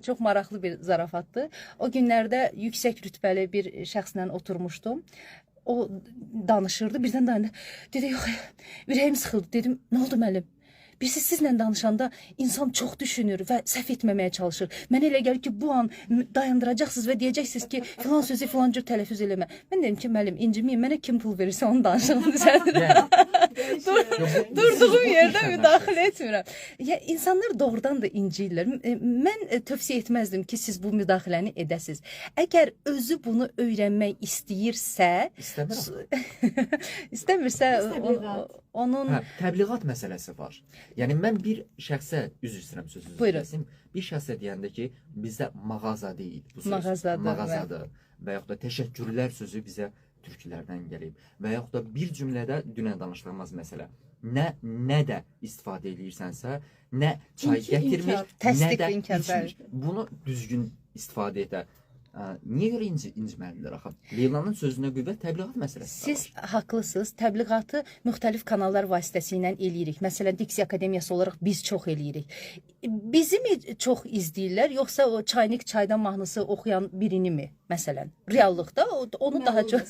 çox maraqlı bir zarafatdır. O günlərdə yüksək rütbəli bir şəxslə oturmuşdum. O danışırdı, birdən dayandı. Dedi, yox, ürəyim sıxıldı. Dedim, nə oldu müəllim? Birisi sizlə danışanda insan çox düşünür və səhv etməməyə çalışır. Mənə elə gəlir ki, bu an dayandıracaqsınız və deyəcəksiniz ki, filan sözü filan cür tələffüz eləmə. Mən dedim ki, müəllim, inciməyin, mənə kim pul verirsə onu danışığını düzəldir. Durduğum yerdə müdaxilə etmirəm. Ya, insanlar doğrudan da inciyirlər. Mən tövsiyə etməzdim ki, siz bu müdaxiləni edəsiniz. Əgər özü bunu öyrənmək istəyirsə, istəmirsə onun... Təbliğat məsələsi var. Yəni, mən bir şəxsə, üzr istəyirəm sözünüzü. Buyurun. Bir şəxsə deyəndə ki, bizdə mağaza deyil bu söz. Mağazadır. Və yaxud da təşəkkürlər sözü bizə türklərdən gəlib. Və yaxud da bir cümlədə dünən danışdığımız məsələ. Nə də istifadə edirsənsə, nə çay gətirmir, nə də içmir. Bunu düzgün istifadə edə. Niyə görə inciməlidirlər axı? Leylanın sözünə qüvvət təbliğat məsələsi. Siz haqlısınız. Təbliğatı müxtəlif kanallar vasitəsilə eləyirik. Məsələn, Diksiya Akademiyası olaraq biz çox eləyirik. Bizi mi çox izləyirlər, yoxsa o Çaynik çaydan mahnısı oxuyan birini mi? Məsələn, reallıqda onu daha çox...